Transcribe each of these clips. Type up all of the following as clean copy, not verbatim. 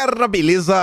Galera, beleza?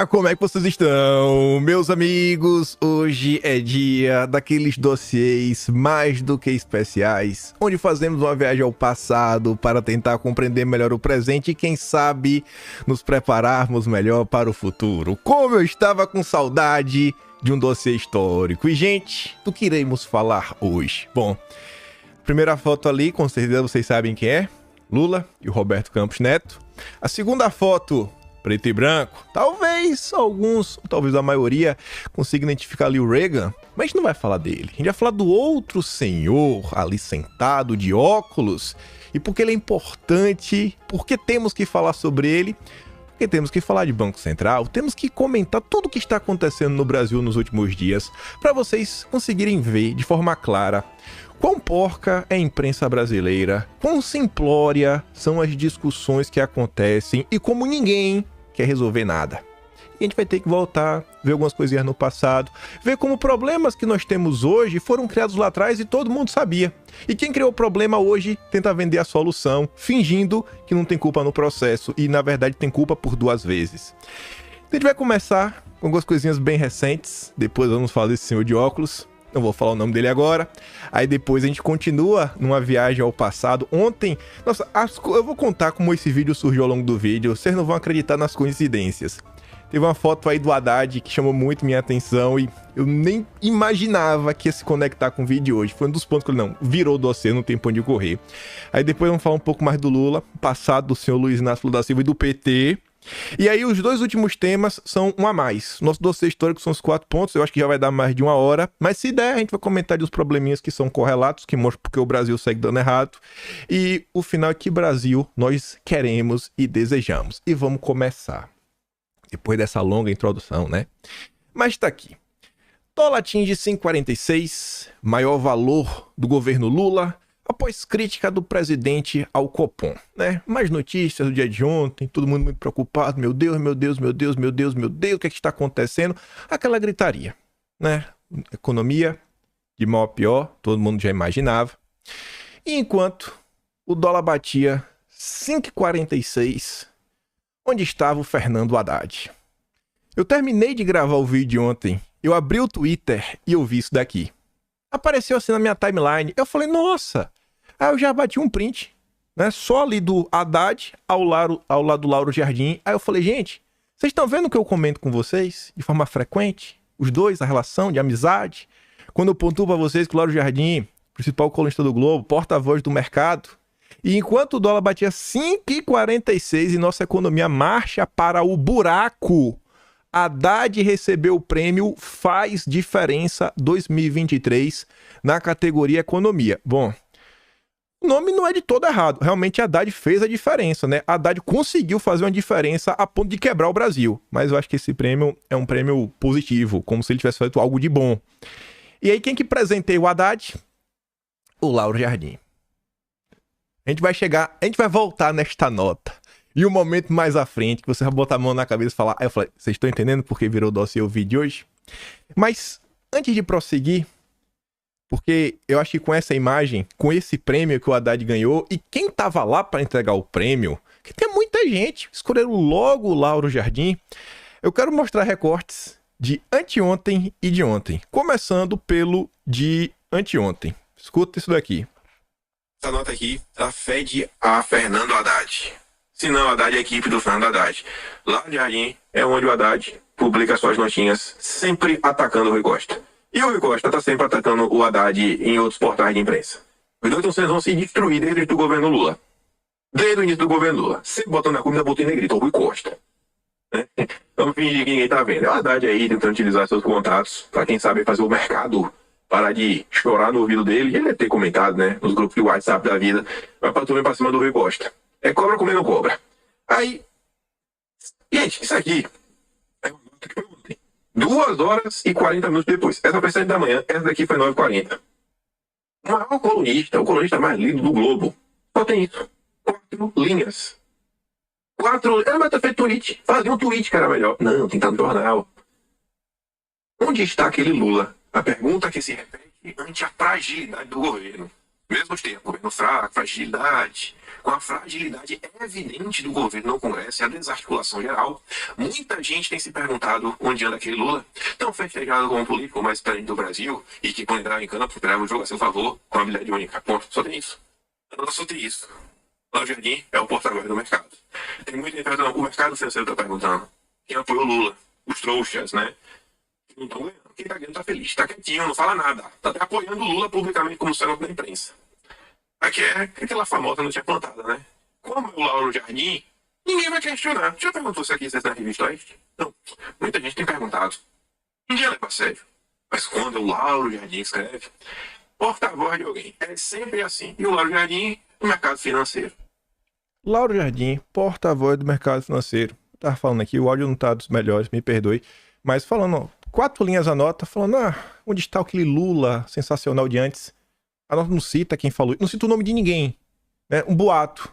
Como é que vocês estão? Meus amigos, hoje é dia daqueles dossiês mais do que especiais, onde fazemos uma viagem ao passado para tentar compreender melhor o presente e, quem sabe, nos prepararmos melhor para o futuro. Como eu estava com saudade de um dossiê histórico. E, gente, do que iremos falar hoje? Bom, primeira foto ali, com certeza vocês sabem quem é. Lula e o Roberto Campos Neto. A segunda foto, preto e branco. Talvez alguns, talvez a maioria, consiga identificar ali o Reagan, mas a gente não vai falar dele. A gente vai falar do outro senhor ali sentado de óculos. E por que ele é importante, por que temos que falar sobre ele, porque temos que falar de Banco Central, temos que comentar tudo o que está acontecendo no Brasil nos últimos dias, para vocês conseguirem ver de forma clara quão porca é a imprensa brasileira, quão simplória são as discussões que acontecem e como ninguém quer resolver nada. E a gente vai ter que voltar, ver algumas coisinhas no passado, ver como problemas que nós temos hoje foram criados lá atrás e todo mundo sabia. E quem criou o problema hoje tenta vender a solução, fingindo que não tem culpa no processo e, na verdade, tem culpa por duas vezes. Então, a gente vai começar com algumas coisinhas bem recentes, depois vamos falar desse senhor de óculos. Não vou falar o nome dele agora. Aí depois a gente continua numa viagem ao passado. Ontem, nossa, eu vou contar como esse vídeo surgiu ao longo do vídeo. Vocês não vão acreditar nas coincidências. Teve uma foto aí do Haddad que chamou muito minha atenção e eu nem imaginava que ia se conectar com o vídeo de hoje. Foi um dos pontos que eu falei, não, virou dossiê, não tem pra onde correr. Aí depois vamos falar um pouco mais do Lula, passado do senhor Luiz Inácio Lula da Silva e do PT. E aí os dois últimos temas são um a mais. Nosso dossiê histórico são os 4 pontos, eu acho que já vai dar mais de 1 hora. Mas se der, a gente vai comentar dos probleminhas que são correlatos, que mostram porque o Brasil segue dando errado. E o final é que Brasil nós queremos e desejamos. E vamos começar. Depois dessa longa introdução, né? Mas tá aqui. Dólar atinge 5,46, maior valor do governo Lula, após crítica do presidente ao Copom, né? Mais notícias do dia de ontem, todo mundo muito preocupado, meu Deus, meu Deus, meu Deus, meu Deus, meu Deus, o que é que está acontecendo? Aquela gritaria, né? Economia de mal a pior, todo mundo já imaginava. E enquanto o dólar batia 5,46, onde estava o Fernando Haddad? Eu terminei de gravar o vídeo ontem, eu abri o Twitter e eu vi isso daqui. Apareceu assim na minha timeline. Eu falei, nossa. Aí eu já bati um print, né? Só ali do Haddad ao lado do Lauro Jardim. Aí eu falei, gente, vocês estão vendo o que eu comento com vocês de forma frequente? Os dois, a relação de amizade. Quando eu pontuo para vocês que o Lauro Jardim, principal colunista do Globo, porta-voz do mercado. E enquanto o dólar batia 5,46 e nossa economia marcha para o buraco, Haddad recebeu o prêmio Faz Diferença 2023 na categoria Economia. Bom, o nome não é de todo errado. Realmente Haddad fez a diferença, né? Haddad conseguiu fazer uma diferença a ponto de quebrar o Brasil. Mas eu acho que esse prêmio é um prêmio positivo, como se ele tivesse feito algo de bom. E aí quem que presenteia o Haddad? O Lauro Jardim. A gente vai voltar nesta nota. E um momento mais à frente, que você vai botar a mão na cabeça e falar... Aí eu falei, vocês estão entendendo por que virou dossiê o vídeo de hoje? Mas, antes de prosseguir, porque eu acho que com essa imagem, com esse prêmio que o Haddad ganhou, e quem tava lá para entregar o prêmio, que tem muita gente, escolheram logo o Lauro Jardim, eu quero mostrar recortes de anteontem e de ontem. Começando pelo de anteontem. Escuta isso daqui. Essa nota aqui, ela fede a Fernando Haddad. Se não, Haddad é a equipe do Fernando Haddad. Lá no Jardim é onde o Haddad publica suas notinhas, sempre atacando o Rui Costa. E o Rui Costa tá sempre atacando o Haddad em outros portais de imprensa. Os dois vão se destruir desde o governo Lula. Desde o início do governo Lula. Sempre botando na comida, botou em negrito, o Rui Costa. Né? Vamos fingir que ninguém tá vendo. É o Haddad aí tentando utilizar seus contatos para quem sabe fazer o mercado parar de chorar no ouvido dele. Ele deve ter comentado, né, nos grupos de WhatsApp da vida, vai pra turma pra cima do Rui Costa. É cobra comendo cobra. Aí, gente, isso aqui é uma nota que foi ontem. 2 horas e 40 minutos depois. Essa foi 7 da manhã, essa daqui foi 9h40. O maior colunista, o colunista mais lido do Globo, só tem isso. 4 linhas. 4 linhas. Mas tá feito tweet. Fazia um tweet que era melhor. Não, tem que estar no jornal. Onde está aquele Lula? A pergunta que se repete ante a fragilidade do governo. Mesmo tempo, governo fraco, fragilidade. com a fragilidade evidente do governo no Congresso e a desarticulação geral, muita gente tem se perguntado onde anda aquele Lula, tão festejado como o político mais experiente do Brasil e que, quando entrava em campo, esperava o jogo a seu favor com habilidade única. Ponto. Só tem isso. Não só tem isso. Lauro Jardim é o porta-voz do mercado. Tem muita gente perguntando, o mercado financeiro está perguntando quem apoiou o Lula, os trouxas, né? Não estão ganhando. Quem tá ganhando tá feliz, tá quietinho, não fala nada. Tá até apoiando o Lula publicamente como senador da imprensa. Aqui é aquela famosa notícia plantada, né? Como é o Lauro Jardim, ninguém vai questionar. Já perguntou se aqui está na Revista Oeste? Não. Muita gente tem perguntado. Ninguém leva a sério. Mas quando é o Lauro Jardim escreve, porta-voz de alguém. É sempre assim. E o Lauro Jardim, no mercado financeiro. Lauro Jardim, porta-voz do mercado financeiro. Tava falando aqui, o áudio não tá dos melhores, me perdoe. Mas falando, ó, 4 linhas a nota, falando, onde está aquele Lula sensacional de antes? A nota não cita quem falou, não cita o nome de ninguém, né? Um boato.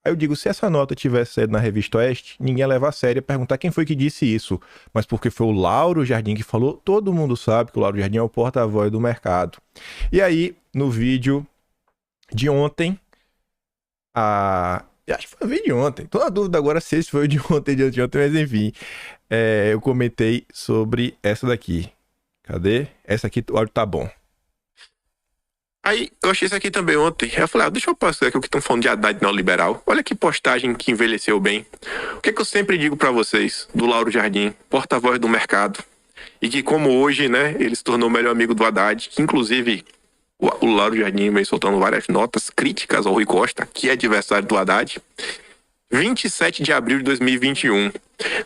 Aí eu digo, se essa nota tivesse saído na Revista Oeste, ninguém ia levar a sério, ia perguntar quem foi que disse isso. Mas porque foi o Lauro Jardim que falou, todo mundo sabe que o Lauro Jardim é o porta-voz do mercado. E aí, no vídeo de ontem, acho que foi o vídeo de ontem, tô na dúvida agora se esse foi o de ontem, de ontem, mas enfim, eu comentei sobre essa daqui. Cadê? Essa aqui, o áudio tá bom. Aí, eu achei isso aqui também ontem. Eu falei, deixa eu passar aqui o que estão falando de Haddad neoliberal. Olha que postagem que envelheceu bem. O que é que eu sempre digo pra vocês do Lauro Jardim, porta-voz do mercado? E que como hoje, né, ele se tornou o melhor amigo do Haddad, que inclusive o Lauro Jardim vem soltando várias notas críticas ao Rui Costa, que é adversário do Haddad. 27 de abril de 2021.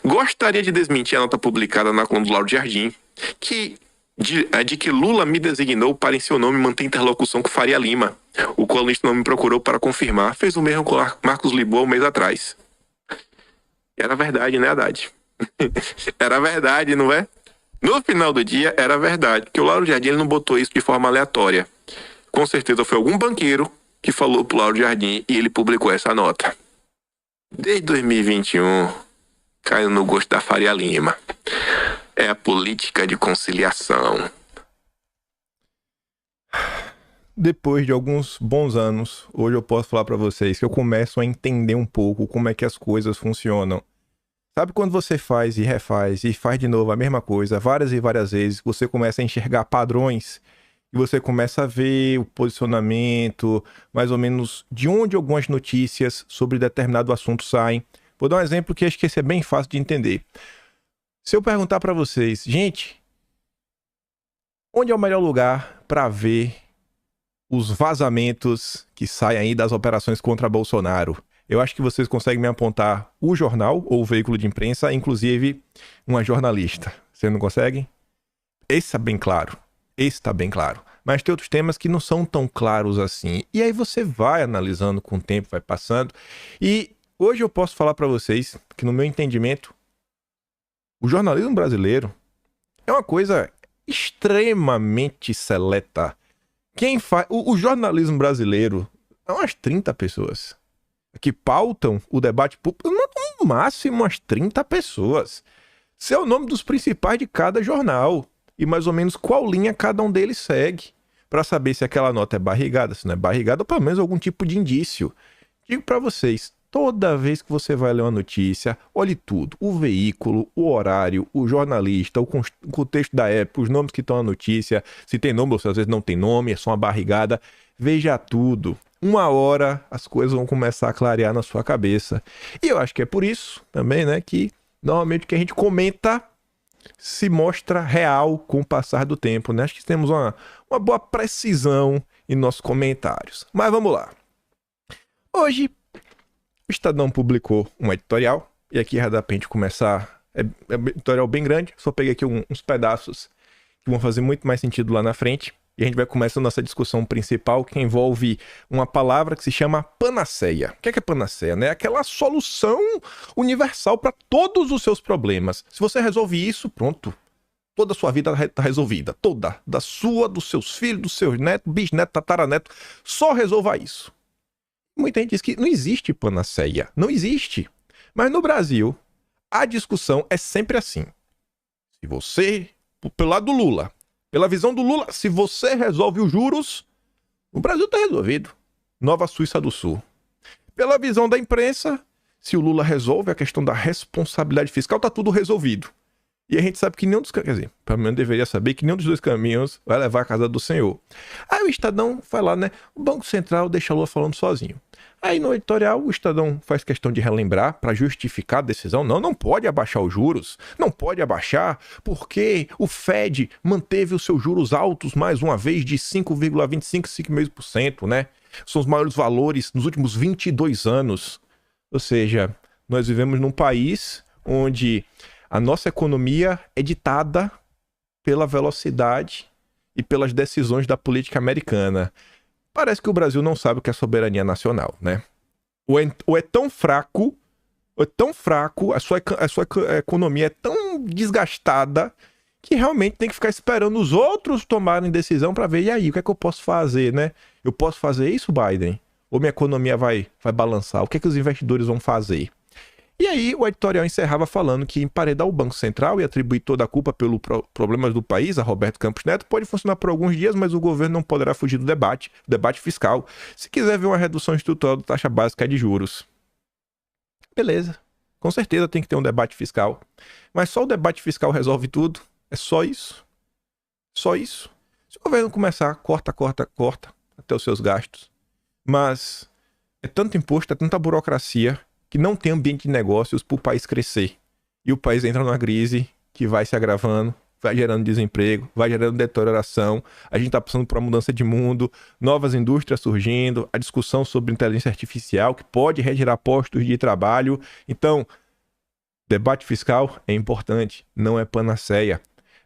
Gostaria de desmentir a nota publicada na coluna do Lauro Jardim, de que Lula me designou para em seu nome manter interlocução com Faria Lima. O colunista não me procurou para confirmar. Fez o mesmo com Marcos Lisboa um mês atrás. Era verdade, né, Haddad? Era verdade, não é? No final do dia, era verdade. Porque o Lauro Jardim ele não botou isso de forma aleatória. Com certeza foi algum banqueiro que falou pro Lauro Jardim e ele publicou essa nota. Desde 2021, caiu no gosto da Faria Lima. É a política de conciliação. Depois de alguns bons anos, hoje eu posso falar pra vocês que eu começo a entender um pouco como é que as coisas funcionam. Sabe quando você faz e refaz e faz de novo a mesma coisa várias e várias vezes, você começa a enxergar padrões e você começa a ver o posicionamento, mais ou menos de onde algumas notícias sobre determinado assunto saem. Vou dar um exemplo que acho que esse é bem fácil de entender. Se eu perguntar pra vocês, gente, onde é o melhor lugar pra ver os vazamentos que saem aí das operações contra Bolsonaro? Eu acho que vocês conseguem me apontar o jornal ou o veículo de imprensa, inclusive uma jornalista. Vocês não conseguem? Esse está bem claro. Esse está bem claro. Mas tem outros temas que não são tão claros assim. E aí você vai analisando com o tempo, vai passando. E hoje eu posso falar para vocês que, no meu entendimento, o jornalismo brasileiro é uma coisa extremamente seleta. Quem faz... O jornalismo brasileiro é umas 30 pessoas que pautam o debate público, no máximo umas 30 pessoas. Esse é o nome dos principais de cada jornal e mais ou menos qual linha cada um deles segue, para saber se aquela nota é barrigada, se não é barrigada, ou pelo menos algum tipo de indício. Digo para vocês, toda vez que você vai ler uma notícia, olhe tudo, o veículo, o horário, o jornalista, o contexto da época, os nomes que estão na notícia, se tem nome ou se às vezes não tem nome, é só uma barrigada, veja tudo. Uma hora as coisas vão começar a clarear na sua cabeça. E eu acho que é por isso também, né, que normalmente o que a gente comenta se mostra real com o passar do tempo, né? Acho que temos uma boa precisão em nossos comentários. Mas vamos lá. Hoje, o Estadão publicou um editorial, e aqui já dá pra gente começar. É um editorial bem grande, só peguei aqui uns pedaços que vão fazer muito mais sentido lá na frente. E a gente vai começar a nossa discussão principal, que envolve uma palavra que se chama panaceia. O que é panaceia, né? Aquela solução universal para todos os seus problemas. Se você resolve isso, pronto. Toda a sua vida está resolvida. Toda. Da sua, dos seus filhos, dos seus netos, bisnetos, tataranetos. Só resolva isso. Muita gente diz que não existe panaceia. Não existe. Mas no Brasil, a discussão é sempre assim. Se você, pelo lado do Lula... Pela visão do Lula, se você resolve os juros, o Brasil está resolvido. Nova Suíça do Sul. Pela visão da imprensa, se o Lula resolve a questão da responsabilidade fiscal, tá tudo resolvido. E a gente sabe que nenhum dos caminhos, quer dizer, pelo menos deveria saber que nenhum dos dois caminhos vai levar à casa do Senhor. Aí o Estadão vai lá, né? O Banco Central deixa a Lula falando sozinho. Aí no editorial o Estadão faz questão de relembrar para justificar a decisão. Não pode abaixar os juros. Não pode abaixar porque o Fed manteve os seus juros altos mais uma vez de 5,25%, 5,5%, né? São os maiores valores nos últimos 22 anos. Ou seja, nós vivemos num país onde a nossa economia é ditada pela velocidade e pelas decisões da política americana. Parece que o Brasil não sabe o que é soberania nacional, né? Ou é tão fraco, a sua economia é tão desgastada que realmente tem que ficar esperando os outros tomarem decisão para ver, e aí, o que é que eu posso fazer, né? Eu posso fazer isso, Biden? Ou minha economia vai balançar? O que é que os investidores vão fazer? E aí o editorial encerrava falando que emparedar o Banco Central e atribuir toda a culpa pelos problemas do país a Roberto Campos Neto pode funcionar por alguns dias, mas o governo não poderá fugir do debate fiscal, se quiser ver uma redução estrutural da taxa básica de juros. Beleza, com certeza tem que ter um debate fiscal, mas só o debate fiscal resolve tudo? É só isso? Só isso? Se o governo começar, corta até os seus gastos, mas é tanto imposto, é tanta burocracia que não tem ambiente de negócios para o país crescer. E o país entra numa crise que vai se agravando, vai gerando desemprego, vai gerando deterioração. A gente está passando por uma mudança de mundo, novas indústrias surgindo, a discussão sobre inteligência artificial que pode regerar postos de trabalho. Então, debate fiscal é importante, não é panaceia.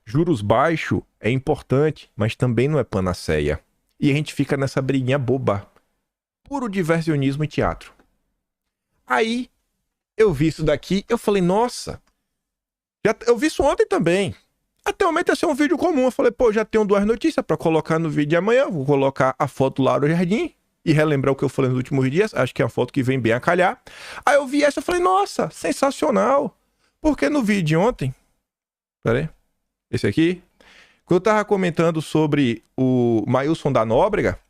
Juros baixos é importante, mas também não é panaceia. E a gente fica nessa briguinha boba. Puro diversionismo e teatro. Aí, eu vi isso daqui, eu falei, nossa, eu vi isso ontem também. Até o momento ia ser um vídeo comum. Eu falei, pô, já tenho 2 notícias pra colocar no vídeo de amanhã. Vou colocar a foto do Lauro Jardim e relembrar o que eu falei nos últimos dias. Acho que é a foto que vem bem a calhar. Aí eu vi essa e falei, nossa, sensacional. Porque no vídeo de ontem, peraí, esse aqui, quando eu tava comentando sobre o Maílson da Nóbrega,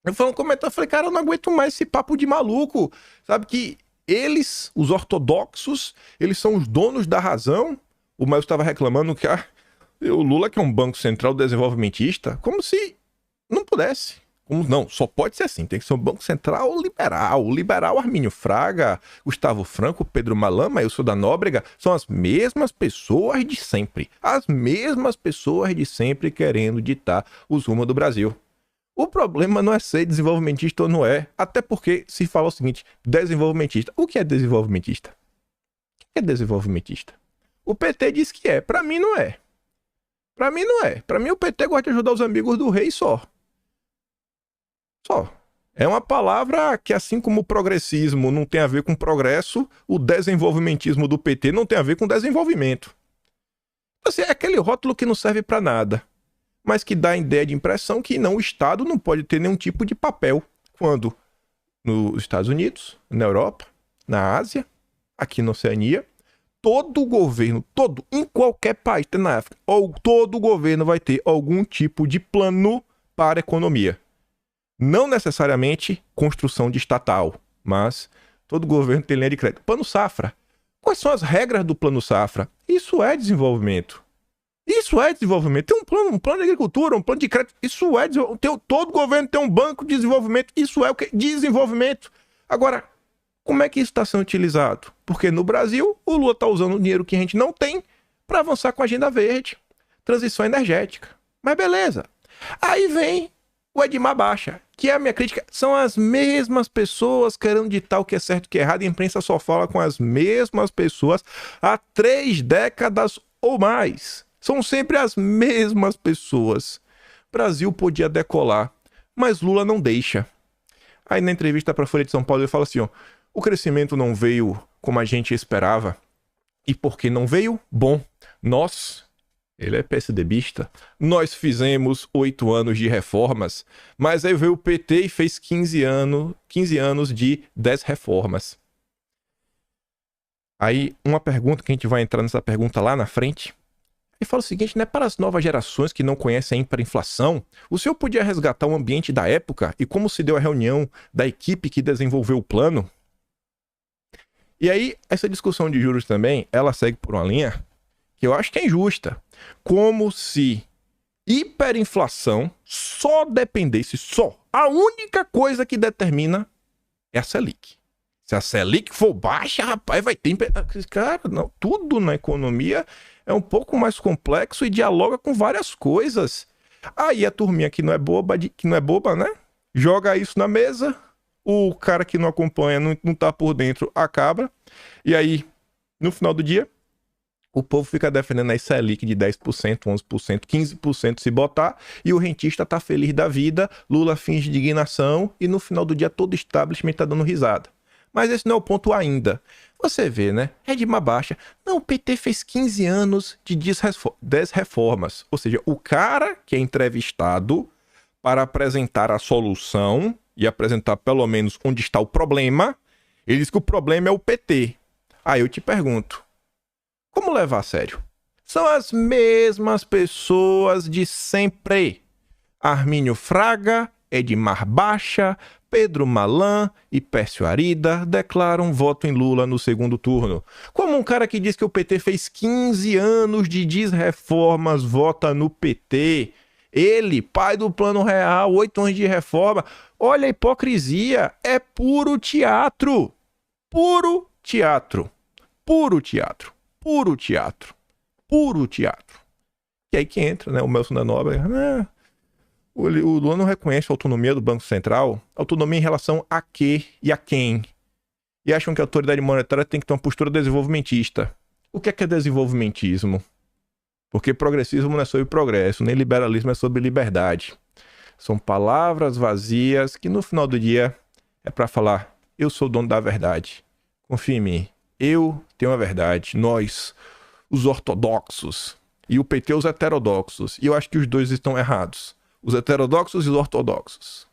eu falei, cara, eu não aguento mais esse papo de maluco. Sabe que eles, os ortodoxos, eles são os donos da razão. O Maílson estava reclamando que o Lula, que é um banco central desenvolvimentista, como se não pudesse. Não, só pode ser assim, tem que ser um banco central liberal. Liberal Armínio Fraga, Gustavo Franco, Pedro Malan, Maílson da Nóbrega, são as mesmas pessoas de sempre. As mesmas pessoas de sempre querendo ditar os rumos do Brasil. O problema não é ser desenvolvimentista ou não é, até porque se fala o seguinte, desenvolvimentista. O que é desenvolvimentista? O que é desenvolvimentista? O PT diz que é, pra mim não é. Pra mim não é. Pra mim o PT gosta de ajudar os amigos do rei só. Só. É uma palavra que, assim como o progressismo não tem a ver com progresso, o desenvolvimentismo do PT não tem a ver com desenvolvimento. Assim, é aquele rótulo que não serve pra nada, mas que dá a ideia de impressão que não, o Estado não pode ter nenhum tipo de papel, quando nos Estados Unidos, na Europa, na Ásia, aqui na Oceania, todo governo, em qualquer país, até na África, todo governo vai ter algum tipo de plano para a economia. Não necessariamente construção de estatal, mas todo governo tem linha de crédito. Plano Safra. Quais são as regras do Plano Safra? Isso é desenvolvimento. Isso é desenvolvimento. Tem um plano de agricultura, um plano de crédito. Isso é desenvolvimento. Todo governo tem um banco de desenvolvimento. Isso é o que? Desenvolvimento. Agora, como é que isso está sendo utilizado? Porque no Brasil, o Lula está usando o dinheiro que a gente não tem para avançar com a agenda verde, transição energética. Mas beleza. Aí vem o Edmar Baixa, que é a minha crítica. São as mesmas pessoas querendo ditar o que é certo e o que é errado. E a imprensa só fala com as mesmas pessoas há 3 décadas ou mais. São sempre as mesmas pessoas. O Brasil podia decolar, mas Lula não deixa. Aí na entrevista para a Folha de São Paulo ele fala assim, ó, o crescimento não veio como a gente esperava. E por que não veio? Bom, ele é PSDBista, nós fizemos 8 anos de reformas, mas aí veio o PT e fez 15 anos de 10 reformas. Aí uma pergunta que a gente vai entrar nessa pergunta lá na frente, E fala o seguinte, né? Para as novas gerações que não conhecem a hiperinflação, o senhor podia resgatar o ambiente da época e como se deu a reunião da equipe que desenvolveu o plano? E aí, essa discussão de juros também, ela segue por uma linha que eu acho que é injusta. Como se hiperinflação só dependesse, a única coisa que determina é a Selic. Se a Selic for baixa, rapaz, vai ter... Cara, não, tudo na economia é um pouco mais complexo e dialoga com várias coisas. Aí a turminha que não é boba, né? Joga isso na mesa, o cara que não acompanha, não tá por dentro, acaba. E aí, no final do dia, o povo fica defendendo a Selic de 10%, 11%, 15% se botar, e o rentista tá feliz da vida, Lula finge indignação, e no final do dia todo o establishment tá dando risada. Mas esse não é o ponto ainda. Você vê, né? É de uma baixa. Não, o PT fez 15 anos de 10 reformas. Ou seja, o cara que é entrevistado para apresentar a solução e apresentar pelo menos onde está o problema, ele diz que o problema é o PT. Aí eu te pergunto, como levar a sério? São as mesmas pessoas de sempre. Armínio Fraga, Edmar Baixa, Pedro Malan e Pércio Arida declaram voto em Lula no segundo turno. Como um cara que diz que o PT fez 15 anos de desreformas vota no PT. Ele, pai do Plano Real, 8 anos de reforma. Olha a hipocrisia, é puro teatro. Puro teatro. Puro teatro. Puro teatro. Puro teatro. E aí que entra, né, o Nelson da Nóbrega, o Lula não reconhece a autonomia do Banco Central, autonomia em relação a quê e a quem. E acham que a autoridade monetária tem que ter uma postura desenvolvimentista. O que é desenvolvimentismo? Porque progressismo não é sobre progresso, nem liberalismo é sobre liberdade. São palavras vazias que no final do dia é para falar, eu sou o dono da verdade. Confia em mim, eu tenho a verdade. Nós, os ortodoxos, e o PT os heterodoxos. E eu acho que os dois estão errados. Os heterodoxos e os ortodoxos.